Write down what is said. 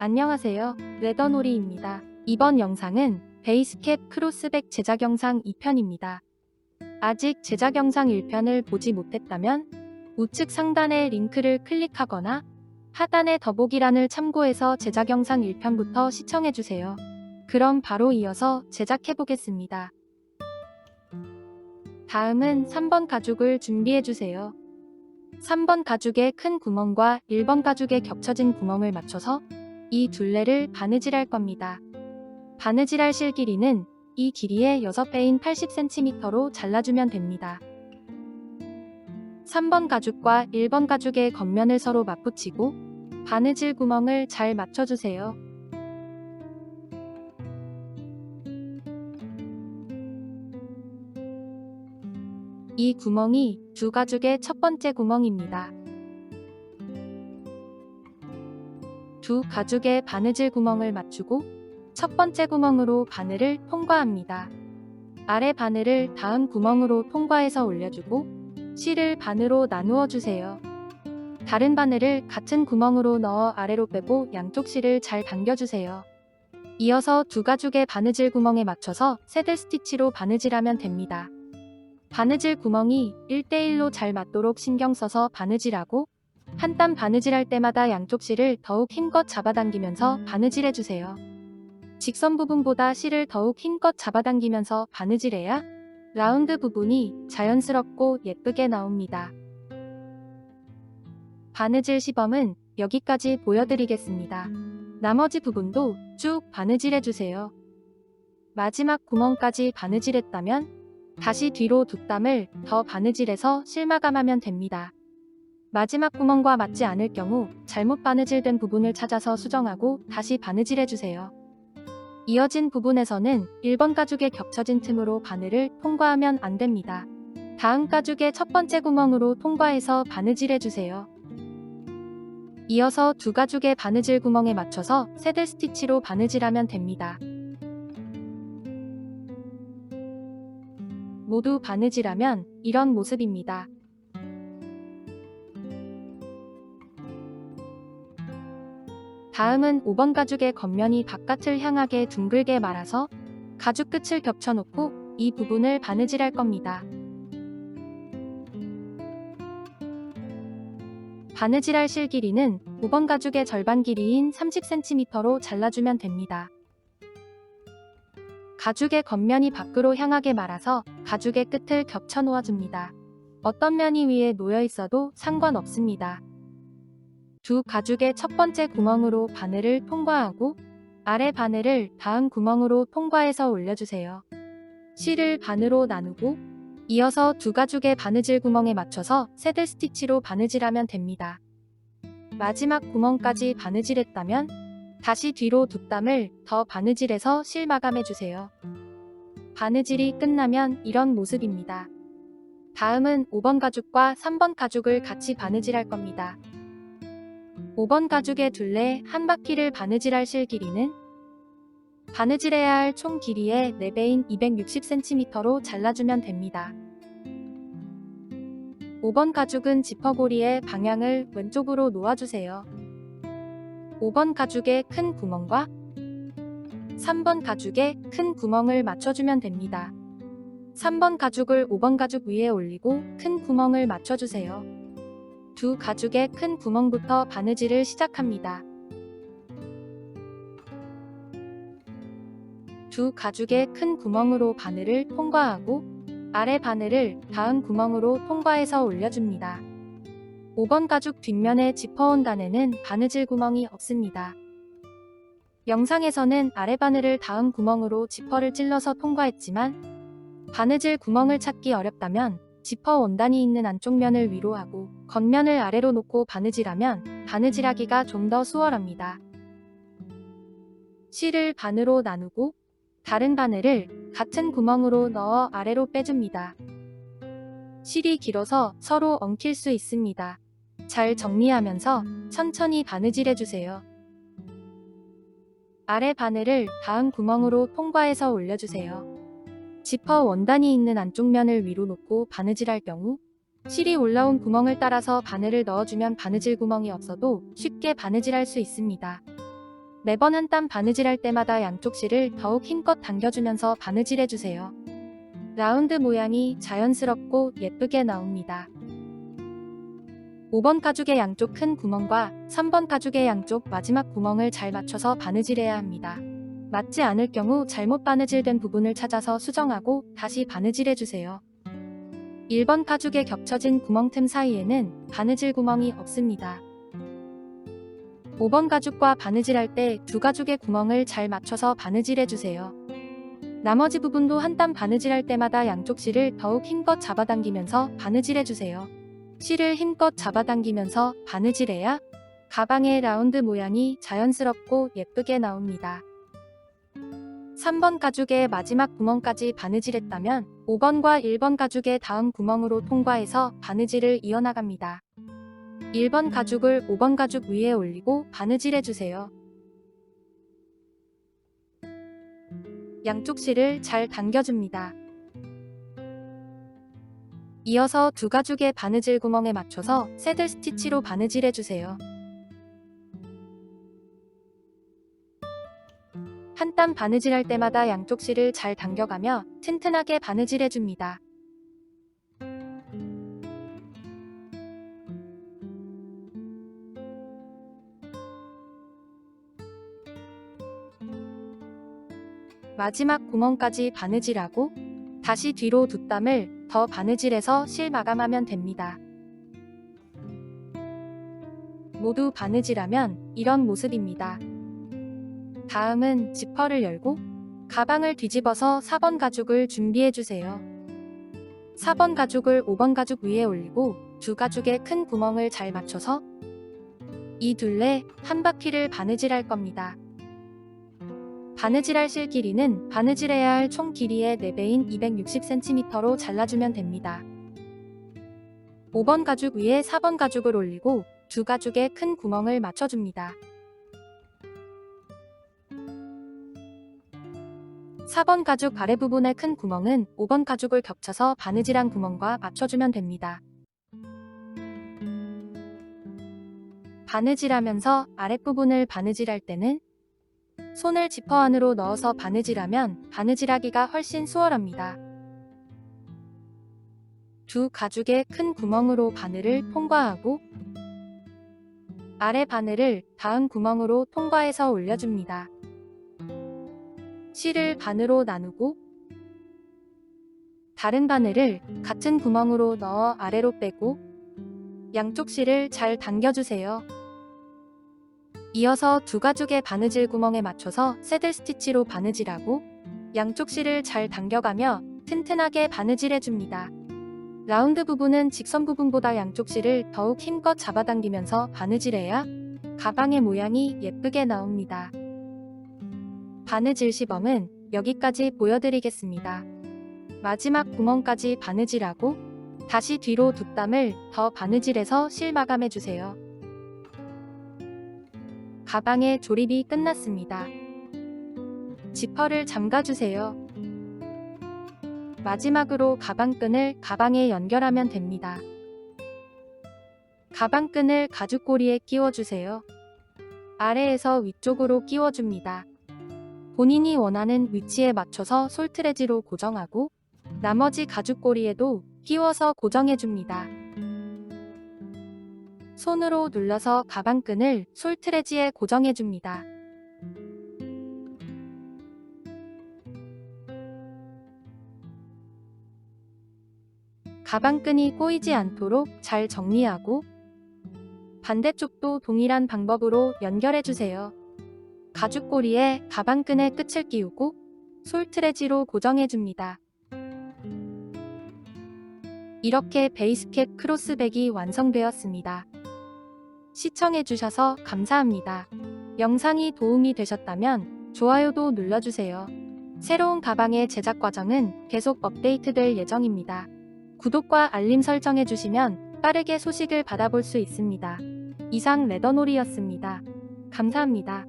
안녕하세요. 레더놀이입니다. 이번 영상은 베이스캡 크로스백 제작 영상 2편입니다. 아직 제작 영상 1편을 보지 못했다면 우측 상단의 링크를 클릭하거나 하단의 더보기란을 참고해서 제작 영상 1편부터 시청해주세요. 그럼 바로 이어서 제작해보겠습니다. 다음은 3번 가죽을 준비해주세요. 3번 가죽의 큰 구멍과 1번 가죽의 겹쳐진 구멍을 맞춰서 이 둘레를 바느질할 겁니다. 바느질할 실 길이는 이 길이의 6배인 80cm로 잘라주면 됩니다. 3번 가죽과 1번 가죽의 겉면을 서로 맞붙이고 바느질 구멍을 잘 맞춰주세요. 이 구멍이 두 가죽의 첫 번째 구멍입니다. 두 가죽의 바느질 구멍을 맞추고 첫 번째 구멍으로 바늘을 통과합니다. 아래 바늘을 다음 구멍으로 통과해서 올려주고 실을 반으로 나누어 주세요. 다른 바늘을 같은 구멍으로 넣어 아래로 빼고 양쪽 실을 잘 당겨주세요. 이어서 두 가죽의 바느질 구멍에 맞춰서 새들 스티치로 바느질하면 됩니다. 바느질 구멍이 1대1로 잘 맞도록 신경 써서 바느질하고 한 땀 바느질할 때마다 양쪽 실을 더욱 힘껏 잡아당기면서 바느질해주세요. 직선 부분보다 실을 더욱 힘껏 잡아당기면서 바느질해야 라운드 부분이 자연스럽고 예쁘게 나옵니다. 바느질 시범은 여기까지 보여드리겠습니다. 나머지 부분도 쭉 바느질해주세요. 마지막 구멍까지 바느질했다면 다시 뒤로 두 땀을 더 바느질해서 실 마감하면 됩니다. 마지막 구멍과 맞지 않을 경우 잘못 바느질된 부분을 찾아서 수정하고 다시 바느질해주세요. 이어진 부분에서는 1번 가죽의 겹쳐진 틈으로 바늘을 통과하면 안됩니다. 다음 가죽의 첫 번째 구멍으로 통과해서 바느질해주세요. 이어서 두 가죽의 바느질 구멍에 맞춰서 새들 스티치로 바느질하면 됩니다. 모두 바느질하면 이런 모습입니다. 다음은 5번 가죽의 겉면이 바깥을 향하게 둥글게 말아서 가죽 끝을 겹쳐놓고 이 부분을 바느질할 겁니다. 바느질할 실 길이는 5번 가죽의 절반 길이인 30cm로 잘라주면 됩니다. 가죽의 겉면이 밖으로 향하게 말아서 가죽의 끝을 겹쳐 놓아줍니다. 어떤 면이 위에 놓여 있어도 상관없습니다. 두 가죽의 첫 번째 구멍으로 바늘을 통과하고 아래 바늘을 다음 구멍으로 통과해서 올려주세요. 실을 반으로 나누고 이어서 두 가죽의 바느질 구멍에 맞춰서 새들 스티치로 바느질하면 됩니다. 마지막 구멍까지 바느질했다면 다시 뒤로 두 땀을 더 바느질해서 실 마감해주세요. 바느질이 끝나면 이런 모습입니다. 다음은 5번 가죽과 3번 가죽을 같이 바느질할 겁니다. 5번 가죽의 둘레 한 바퀴를 바느질할 실 길이는 바느질해야 할 총 길이의 4배인 260cm로 잘라주면 됩니다. 5번 가죽은 지퍼고리의 방향을 왼쪽으로 놓아주세요. 5번 가죽의 큰 구멍과 3번 가죽의 큰 구멍을 맞춰주면 됩니다. 3번 가죽을 5번 가죽 위에 올리고 큰 구멍을 맞춰주세요. 두 가죽의 큰 구멍부터 바느질을 시작합니다. 두 가죽의 큰 구멍으로 바늘을 통과하고 아래 바늘을 다음 구멍으로 통과해서 올려줍니다. 5번 가죽 뒷면의 지퍼원단에는 바느질 구멍이 없습니다. 영상에서는 아래 바늘을 다음 구멍으로 지퍼를 찔러서 통과했지만 바느질 구멍을 찾기 어렵다면 지퍼 원단이 있는 안쪽 면을 위로 하고 겉면을 아래로 놓고 바느질하면 바느질하기가 좀 더 수월합니다. 실을 반으로 나누고 다른 바늘을 같은 구멍으로 넣어 아래로 빼줍니다. 실이 길어서 서로 엉킬 수 있습니다. 잘 정리하면서 천천히 바느질해주세요. 아래 바늘을 다음 구멍으로 통과해서 올려주세요. 지퍼 원단이 있는 안쪽 면을 위로 놓고 바느질할 경우 실이 올라온 구멍을 따라서 바늘을 넣어주면 바느질 구멍이 없어도 쉽게 바느질할 수 있습니다. 매번 한 땀 바느질할 때마다 양쪽 실을 더욱 힘껏 당겨주면서 바느질해주세요. 라운드 모양이 자연스럽고 예쁘게 나옵니다. 5번 가죽의 양쪽 큰 구멍과 3번 가죽의 양쪽 마지막 구멍을 잘 맞춰서 바느질해야 합니다. 맞지 않을 경우 잘못 바느질된 부분을 찾아서 수정하고 다시 바느질해주세요. 1번 가죽의 겹쳐진 구멍 틈 사이에는 바느질 구멍이 없습니다. 5번 가죽과 바느질할 때 두 가죽의 구멍을 잘 맞춰서 바느질해주세요. 나머지 부분도 한 땀 바느질할 때마다 양쪽 실을 더욱 힘껏 잡아당기면서 바느질해주세요. 실을 힘껏 잡아당기면서 바느질해야 가방의 라운드 모양이 자연스럽고 예쁘게 나옵니다. 3번 가죽의 마지막 구멍까지 바느질했다면 5번과 1번 가죽의 다음 구멍으로 통과해서 바느질을 이어나갑니다. 1번 가죽을 5번 가죽 위에 올리고 바느질해주세요. 양쪽 실을 잘 당겨줍니다. 이어서 두 가죽의 바느질 구멍에 맞춰서 새들 스티치로 바느질해주세요. 한 땀 바느질할 때마다 양쪽 실을 잘 당겨가며 튼튼하게 바느질해줍니다. 마지막 구멍까지 바느질하고 다시 뒤로 두 땀을 더 바느질해서 실 마감하면 됩니다. 모두 바느질하면 이런 모습입니다. 다음은 지퍼를 열고 가방을 뒤집어서 4번 가죽을 준비해주세요. 4번 가죽을 5번 가죽 위에 올리고 두 가죽의 큰 구멍을 잘 맞춰서 이 둘레 한 바퀴를 바느질할 겁니다. 바느질할 실 길이는 바느질해야 할 총 길이의 4배인 260cm로 잘라주면 됩니다. 5번 가죽 위에 4번 가죽을 올리고 두 가죽의 큰 구멍을 맞춰줍니다. 4번 가죽 아래 부분의 큰 구멍은 5번 가죽을 겹쳐서 바느질한 구멍과 맞춰주면 됩니다. 바느질하면서 아랫부분을 바느질할 때는 손을 지퍼 안으로 넣어서 바느질하면 바느질하기가 훨씬 수월합니다. 두 가죽의 큰 구멍으로 바늘을 통과하고 아래 바늘을 다음 구멍으로 통과해서 올려줍니다. 실을 반으로 나누고 다른 바늘을 같은 구멍으로 넣어 아래로 빼고 양쪽 실을 잘 당겨주세요. 이어서 두 가죽의 바느질 구멍에 맞춰서 새들 스티치로 바느질하고 양쪽 실을 잘 당겨가며 튼튼하게 바느질해줍니다. 라운드 부분은 직선 부분보다 양쪽 실을 더욱 힘껏 잡아당기면서 바느질해야 가방의 모양이 예쁘게 나옵니다. 바느질 시범은 여기까지 보여드리겠습니다. 마지막 구멍까지 바느질하고 다시 뒤로 두 땀을 더 바느질해서 실 마감해주세요. 가방의 조립이 끝났습니다. 지퍼를 잠가주세요. 마지막으로 가방끈을 가방에 연결하면 됩니다. 가방끈을 가죽고리에 끼워주세요. 아래에서 위쪽으로 끼워줍니다. 본인이 원하는 위치에 맞춰서 솔트레지로 고정하고 나머지 가죽고리에도 끼워서 고정해줍니다. 손으로 눌러서 가방끈을 솔트레지에 고정해줍니다. 가방끈이 꼬이지 않도록 잘 정리하고 반대쪽도 동일한 방법으로 연결해주세요. 가죽고리에 가방끈의 끝을 끼우고 솔트레지로 고정해줍니다. 이렇게 베이스캡 크로스백이 완성되었습니다. 시청해주셔서 감사합니다. 영상이 도움이 되셨다면 좋아요도 눌러주세요. 새로운 가방의 제작 과정은 계속 업데이트될 예정입니다. 구독과 알림 설정해주시면 빠르게 소식을 받아볼 수 있습니다. 이상 레더놀이였습니다. 감사합니다.